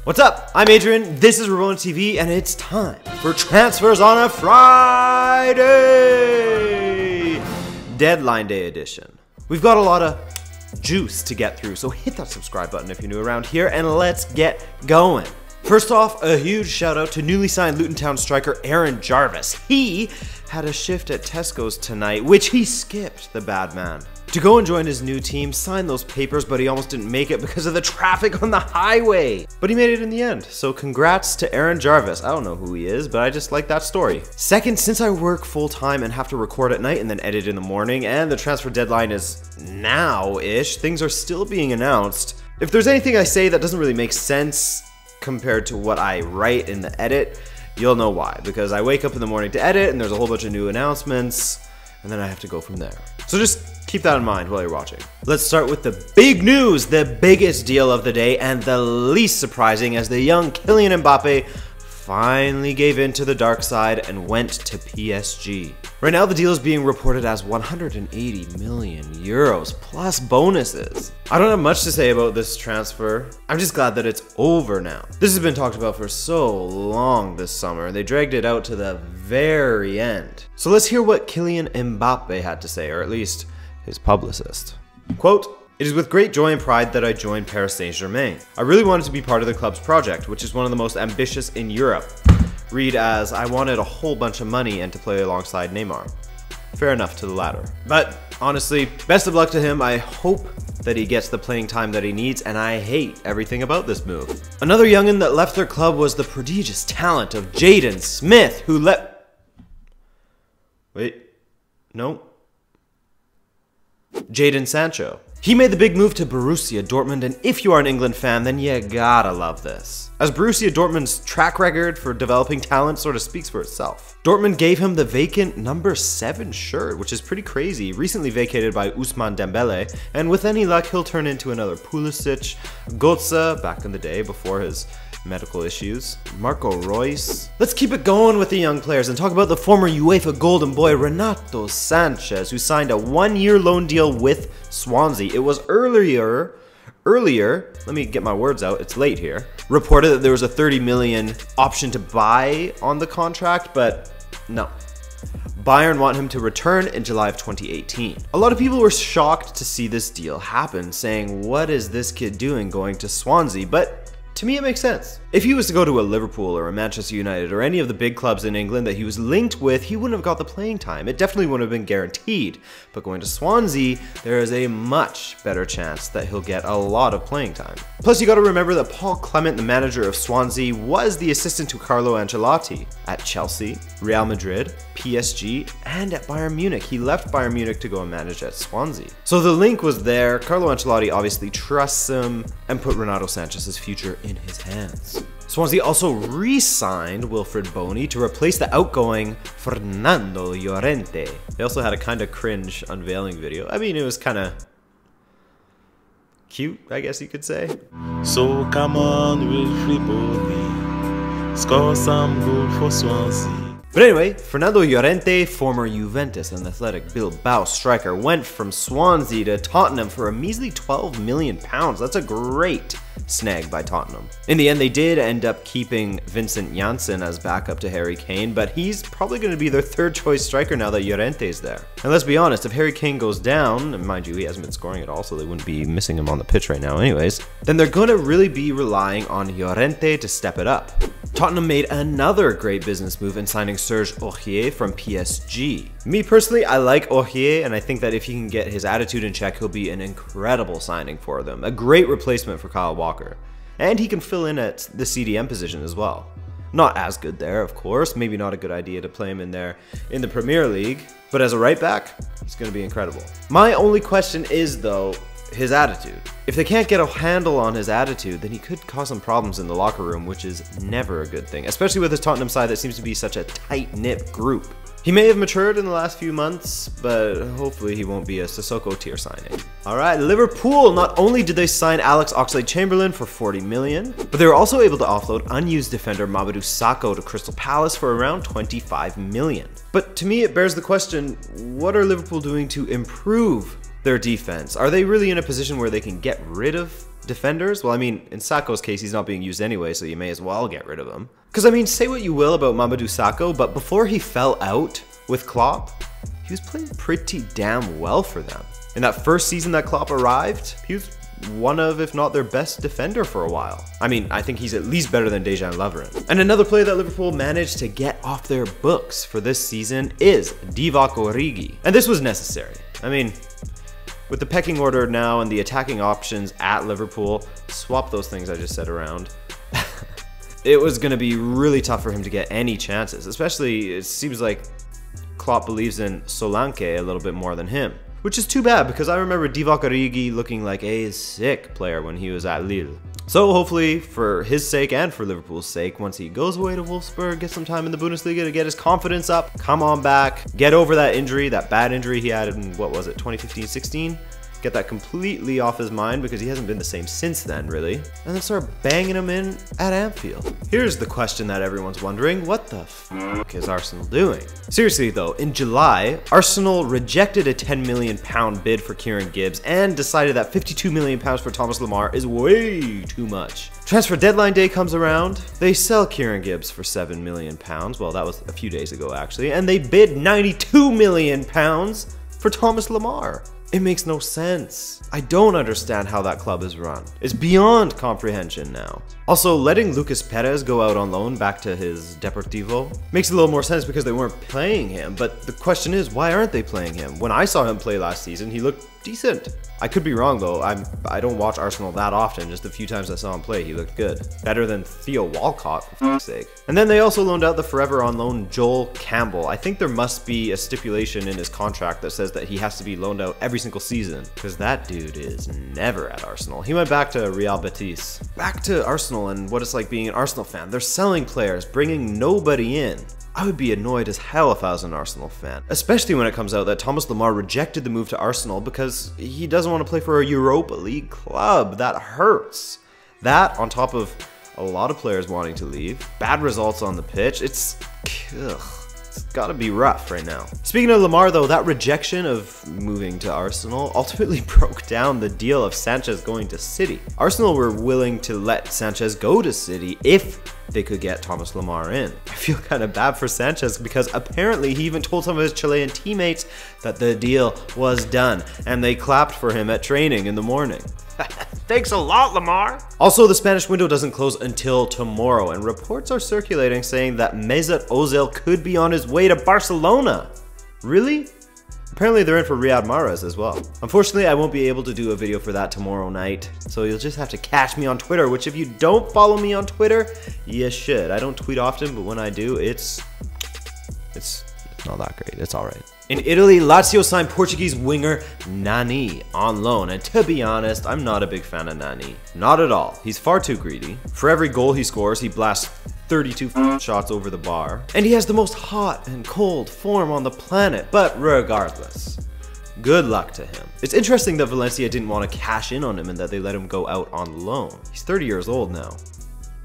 What's up? I'm Adrian, this is Rabona TV, and it's time for Transfers on a Friday! Deadline Day edition. We've got a lot of juice to get through, so hit that subscribe button if you're new around here, and let's get going. First off, a huge shout out to newly signed Luton Town striker Aaron Jarvis. He had a shift at Tesco's tonight, which he skipped, the bad man, to go and join his new team, sign those papers, but he almost didn't make it because of the traffic on the highway. But he made it in the end, so congrats to Aaron Jarvis. I don't know who he is, but I just like that story. Second, since I work full-time and have to record at night and then edit in the morning, and the transfer deadline is now-ish, things are still being announced. If there's anything I say that doesn't really make sense compared to what I write in the edit, you'll know why, because I wake up in the morning to edit and there's a whole bunch of new announcements, and then I have to go from there. So just keep that in mind while you're watching. Let's start with the big news, the biggest deal of the day, and the least surprising, as the young Kylian Mbappé finally gave in to the dark side and went to PSG. Right now, the deal is being reported as 180 million euros plus bonuses. I don't have much to say about this transfer. I'm just glad that it's over now. This has been talked about for so long this summer, and they dragged it out to the very end. So let's hear what Kylian Mbappé had to say, or at least his publicist. Quote, "It is with great joy and pride that I joined Paris Saint-Germain. I really wanted to be part of the club's project, which is one of the most ambitious in Europe." Read as, "I wanted a whole bunch of money and to play alongside Neymar." Fair enough to the latter. But honestly, best of luck to him. I hope that he gets the playing time that he needs, and I hate everything about this move. Another youngin that left their club was the prodigious talent of Jadon Smith, who Jadon Sancho. He made the big move to Borussia Dortmund, and if you are an England fan, then you gotta love this, as Borussia Dortmund's track record for developing talent sort of speaks for itself. Dortmund gave him the vacant number 7 shirt, which is pretty crazy, recently vacated by Ousmane Dembele, and with any luck, he'll turn into another Pulisic, Götze, back in the day before his medical issues, Marco Reus. Let's keep it going with the young players and talk about the former UEFA Golden Boy Renato Sanchez, who signed a 1-year loan deal with Swansea. It was earlier, let me get my words out, it's late here, reported that there was a 30 million option to buy on the contract, but no. Bayern want him to return in July of 2018. A lot of people were shocked to see this deal happen, saying, what is this kid doing going to Swansea? But to me, it makes sense. If he was to go to a Liverpool or a Manchester United or any of the big clubs in England that he was linked with, he wouldn't have got the playing time. It definitely wouldn't have been guaranteed. But going to Swansea, there is a much better chance that he'll get a lot of playing time. Plus, you gotta remember that Paul Clement, the manager of Swansea, was the assistant to Carlo Ancelotti at Chelsea, Real Madrid, PSG, and at Bayern Munich. He left Bayern Munich to go and manage at Swansea. So the link was there. Carlo Ancelotti obviously trusts him and put Renato Sanchez's future in his hands. Swansea also re-signed Wilfried Bony to replace the outgoing Fernando Llorente. They also had a kind of cringe unveiling video. I mean, it was kind of cute, I guess you could say. So come on, Wilfried Bony, score some goal for Swansea. But anyway, Fernando Llorente, former Juventus and Athletic Bilbao striker, went from Swansea to Tottenham for a measly £12 million. That's a great snag by Tottenham. In the end, they did end up keeping Vincent Janssen as backup to Harry Kane, but he's probably going to be their third choice striker now that Llorente's there. And let's be honest, if Harry Kane goes down, and mind you, he hasn't been scoring at all, so they wouldn't be missing him on the pitch right now anyways, then they're going to really be relying on Llorente to step it up. Tottenham made another great business move in signing Serge Aurier from PSG. Me personally, I like Aurier, and I think that if he can get his attitude in check, he'll be an incredible signing for them. A great replacement for Kyle Walker. And he can fill in at the CDM position as well. Not as good there, of course. Maybe not a good idea to play him in there in the Premier League. But as a right back, he's going to be incredible. My only question is, though, his attitude. If they can't get a handle on his attitude, then he could cause some problems in the locker room, which is never a good thing, especially with his Tottenham side that seems to be such a tight-knit group. He may have matured in the last few months, but hopefully he won't be a Sissoko tier signing. Alright, Liverpool. Not only did they sign Alex Oxlade-Chamberlain for 40 million, but they were also able to offload unused defender Mamadou Sakho to Crystal Palace for around 25 million. But to me, it bears the question, what are Liverpool doing to improve their defense? Are they really in a position where they can get rid of defenders? Well, I mean, in Sakho's case, he's not being used anyway, so you may as well get rid of him. Because, I mean, say what you will about Mamadou Sakho, but before he fell out with Klopp, he was playing pretty damn well for them. In that first season that Klopp arrived, he was one of, if not their best defender for a while. I mean, I think he's at least better than Dejan Lovren. And another player that Liverpool managed to get off their books for this seaon is Divock Origi. And this was necessary. I mean, with the pecking order now and the attacking options at Liverpool, swap those things I just said around. It was going to be really tough for him to get any chances, especially it seems like Klopp believes in Solanke a little bit more than him. Which is too bad because I remember Divock Origi looking like a sick player when he was at Lille. So hopefully for his sake and for Liverpool's sake, once he goes away to Wolfsburg, get some time in the Bundesliga to get his confidence up, come on back, get over that injury, that bad injury he had in, what was it, 2015-16? Get that completely off his mind because he hasn't been the same since then, really. And then start banging him in at Anfield. Here's the question that everyone's wondering. What the f*** is Arsenal doing? Seriously though, in July, Arsenal rejected a £10 million bid for Kieran Gibbs and decided that £52 million for Thomas Lemar is way too much. Transfer deadline day comes around, they sell Kieran Gibbs for £7 million. Well, that was a few days ago actually, and they bid £92 million for Thomas Lemar. It makes no sense. I don't understand how that club is run. It's beyond comprehension now. Also, letting Lucas Perez go out on loan back to his Deportivo makes a little more sense because they weren't playing him, but the question is, why aren't they playing him? When I saw him play last season, he looked decent. I could be wrong though, I don't watch Arsenal that often, just a few times I saw him play, he looked good. Better than Theo Walcott, for fuck's sake. And then they also loaned out the forever on loan Joel Campbell. I think there must be a stipulation in his contract that says that he has to be loaned out every single season, because that dude is never at Arsenal. He went back to Real Betis. Back to Arsenal and what it's like being an Arsenal fan. They're selling players, bringing nobody in. I would be annoyed as hell if I was an Arsenal fan, especially when it comes out that Thomas Lemar rejected the move to Arsenal because he doesn't want to play for a Europa League club. That hurts. That, on top of a lot of players wanting to leave, bad results on the pitch, it's gotta be rough right now. Speaking of Lemar though, that rejection of moving to Arsenal ultimately broke down the deal of Sanchez going to City. Arsenal were willing to let Sanchez go to City if they could get Thomas Lemar in. I feel kind of bad for Sanchez because apparently he even told some of his Chilean teammates that the deal was done and they clapped for him at training in the morning. Thanks a lot, Lemar! Also, the Spanish window doesn't close until tomorrow, and reports are circulating saying that Mesut Ozil could be on his way to Barcelona. Really? Apparently they're in for Riyad Mahrez as well. Unfortunately, I won't be able to do a video for that tomorrow night, so you'll just have to catch me on Twitter, which if you don't follow me on Twitter, you should. I don't tweet often, but when I do, it's not that great. It's alright. In Italy, Lazio signed Portuguese winger Nani on loan, and to be honest, I'm not a big fan of Nani. Not at all. He's far too greedy. For every goal he scores, he blasts 32 shots over the bar, and he has the most hot and cold form on the planet, but regardless, good luck to him. It's interesting that Valencia didn't want to cash in on him and that they let him go out on loan. He's 30 years old now.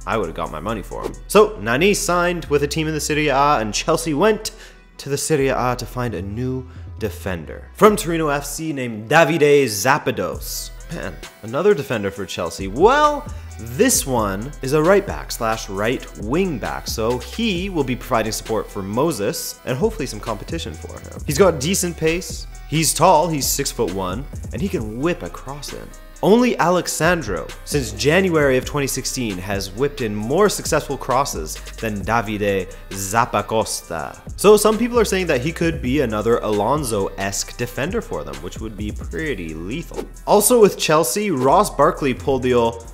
I would have got my money for him. So, Nani signed with a team in the Serie A, and Chelsea went to the Serie A to find a new defender. From Torino FC named Davide Zappados. Man, another defender for Chelsea. Well, this one is a right back / right wing back, so he will be providing support for Moses and hopefully some competition for him. He's got decent pace, he's tall, he's 6'1", and he can whip a cross in. Only Alexandro, since January of 2016, has whipped in more successful crosses than Davide Zappacosta. So some people are saying that he could be another Alonso-esque defender for them, which would be pretty lethal. Also with Chelsea, Ross Barkley pulled the old,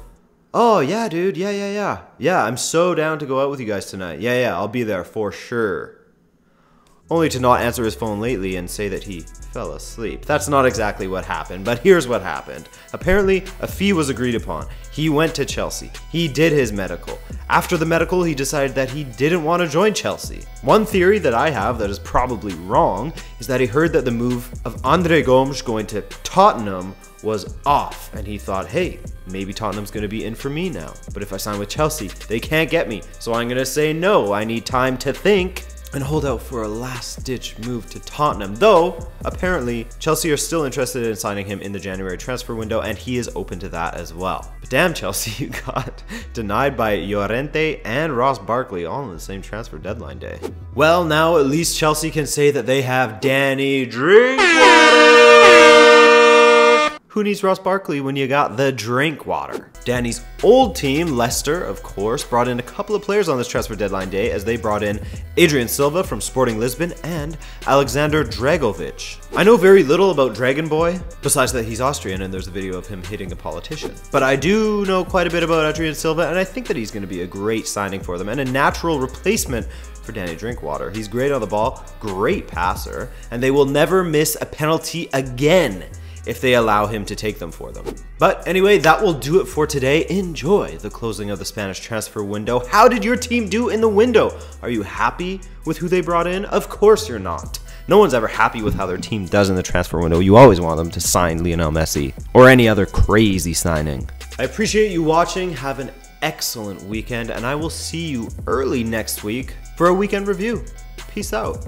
"Oh yeah dude, yeah, I'm so down to go out with you guys tonight. Yeah, I'll be there for sure." Only to not answer his phone lately and say that he fell asleep. That's not exactly what happened, but here's what happened. Apparently, a fee was agreed upon. He went to Chelsea. He did his medical. After the medical, he decided that he didn't want to join Chelsea. One theory that I have that is probably wrong is that he heard that the move of Andre Gomes going to Tottenham was off, and he thought, hey, maybe Tottenham's going to be in for me now. But if I sign with Chelsea, they can't get me, so I'm going to say no. I need time to think. and hold out for a last-ditch move to Tottenham, though apparently Chelsea are still interested in signing him in the January transfer window, and he is open to that as well. But damn, Chelsea, you got denied by Llorente and Ross Barkley all on the same transfer deadline day. Well, now at least Chelsea can say that they have Danny Drinkwater. Who needs Ross Barkley when you got the Drinkwater? Danny's old team, Leicester, of course, brought in a couple of players on this transfer deadline day, as they brought in Adrian Silva from Sporting Lisbon and Alexander Dragovic. I know very little about Dragon Boy, besides that he's Austrian and there's a video of him hitting a politician. But I do know quite a bit about Adrian Silva, and I think that he's going to be a great signing for them and a natural replacement for Danny Drinkwater. He's great on the ball, great passer, and they will never miss a penalty again if they allow him to take them for them. But anyway, that will do it for today. Enjoy the closing of the Spanish transfer window. How did your team do in the window? Are you happy with who they brought in? Of course you're not. No one's ever happy with how their team does in the transfer window. You always want them to sign Lionel Messi or any other crazy signing. I appreciate you watching. Have an excellent weekend, and I will see you early next week for a weekend review. Peace out.